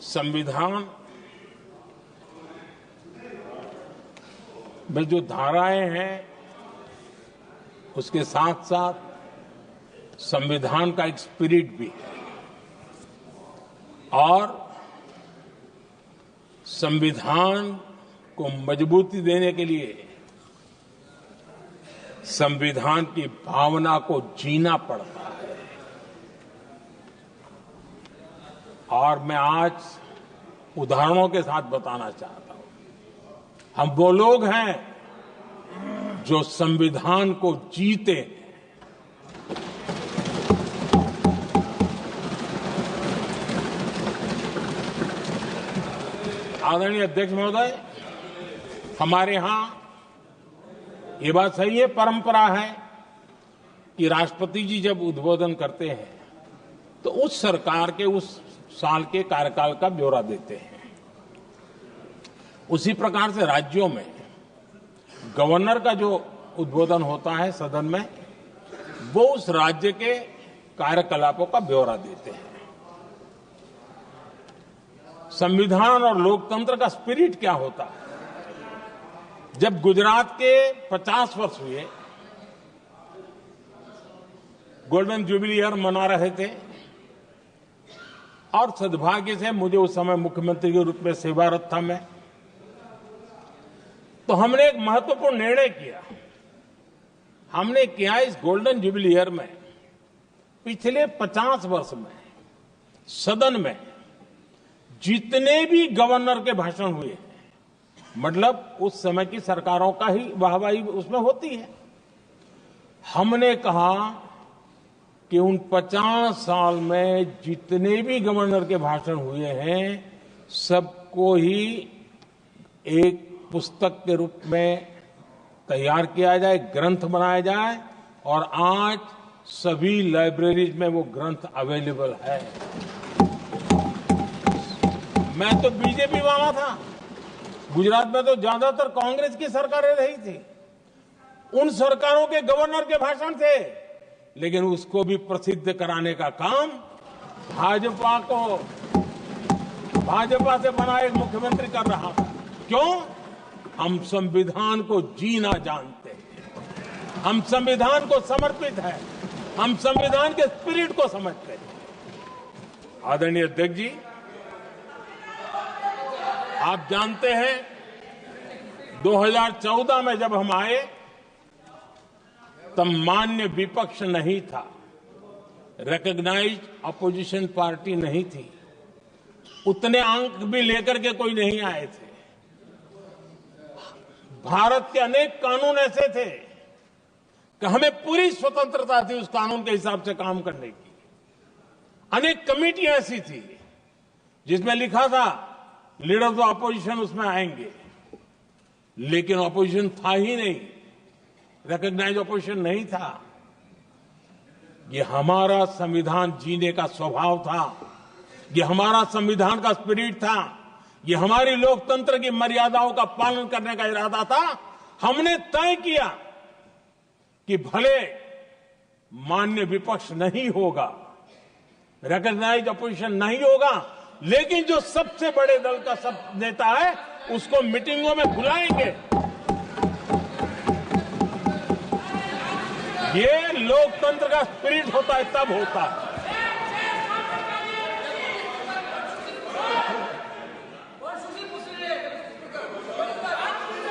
संविधान में जो धाराएं हैं उसके साथ साथ संविधान का एक स्पिरिट भी है और संविधान को मजबूती देने के लिए संविधान की भावना को जीना पड़ता है। और मैं आज उदाहरणों के साथ बताना चाहता हूं। हम वो लोग हैं जो संविधान को जीते हैं। आदरणीय अध्यक्ष महोदय, हमारे यहां ये बात सही है, परंपरा है कि राष्ट्रपति जी जब उद्बोधन करते हैं तो उस सरकार के उस साल के कार्यकाल का ब्यौरा देते हैं। उसी प्रकार से राज्यों में गवर्नर का जो उद्बोधन होता है सदन में, वो उस राज्य के कार्यकलापों का ब्यौरा देते हैं। संविधान और लोकतंत्र का स्पिरिट क्या होता है? जब गुजरात के 50 वर्ष हुए, गोल्डन जुबली ईयर मना रहे थे और सद्भाग्य से मुझे उस समय मुख्यमंत्री के रूप में सेवारत था मैं, तो हमने एक महत्वपूर्ण निर्णय किया। हमने किया इस गोल्डन जुबली ईयर में पिछले 50 वर्ष में सदन में जितने भी गवर्नर के भाषण हुए, मतलब उस समय की सरकारों का ही वाहवाही उसमें होती है, हमने कहा कि उन 50 साल में जितने भी गवर्नर के भाषण हुए हैं सबको ही एक पुस्तक के रूप में तैयार किया जाए, ग्रंथ बनाया जाए और आज सभी लाइब्रेरीज में वो ग्रंथ अवेलेबल है। मैं तो बीजेपी वाला था, गुजरात में तो ज्यादातर कांग्रेस की सरकारें रही थी, उन सरकारों के गवर्नर के भाषण थे, लेकिन उसको भी प्रसिद्ध कराने का काम भाजपा से बना एक मुख्यमंत्री कर रहा था। क्यों? हम संविधान को जीना जानते हैं, हम संविधान को समर्पित हैं, हम संविधान के स्पिरिट को समझते हैं। आदरणीय अध्यक्ष जी, आप जानते हैं 2014 में जब हम आए तब मान्य विपक्ष नहीं था, रिकॉग्नाइज्ड अपोजिशन पार्टी नहीं थी, उतने अंक भी लेकर के कोई नहीं आए थे। भारत के अनेक कानून ऐसे थे कि हमें पूरी स्वतंत्रता थी उस कानून के हिसाब से काम करने की। अनेक कमेटियां ऐसी थी जिसमें लिखा था लीडर्स ऑफ अपोजिशन उसमें आएंगे, लेकिन अपोजिशन था ही नहीं, रिकॉग्नाइज्ड अपोजिशन नहीं था। ये हमारा संविधान जीने का स्वभाव था, ये हमारा संविधान का स्पिरिट था, ये हमारी लोकतंत्र की मर्यादाओं का पालन करने का इरादा था। हमने तय किया कि भले मान्य विपक्ष नहीं होगा, रिकॉग्नाइज्ड अपोजिशन नहीं होगा, लेकिन जो सबसे बड़े दल का सब नेता है उसको मीटिंगों में बुलाएंगे। ये लोकतंत्र का स्पिरिट होता है, तब होता है।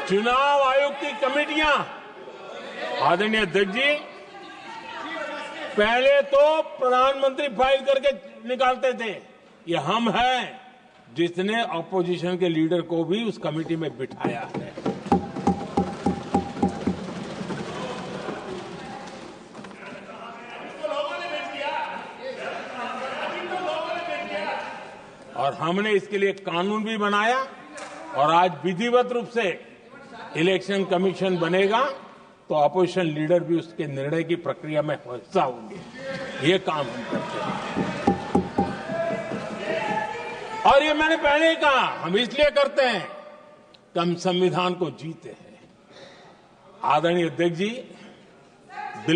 चुनाव आयोग की कमेटियां, आदरणीय अध्यक्ष जी, पहले तो प्रधानमंत्री फाइल करके निकालते थे। ये हम हैं जिसने अपोजिशन के लीडर को भी उस कमेटी में बिठाया है। और हमने इसके लिए कानून भी बनाया और आज विधिवत रूप से इलेक्शन कमीशन बनेगा तो अपोजिशन लीडर भी उसके निर्णय की प्रक्रिया में हिस्सा होंगे। ये काम हम करते हैं और ये मैंने पहले ही कहा, हम इसलिए करते हैं कि हम संविधान को जीते हैं। आदरणीय अध्यक्ष जी,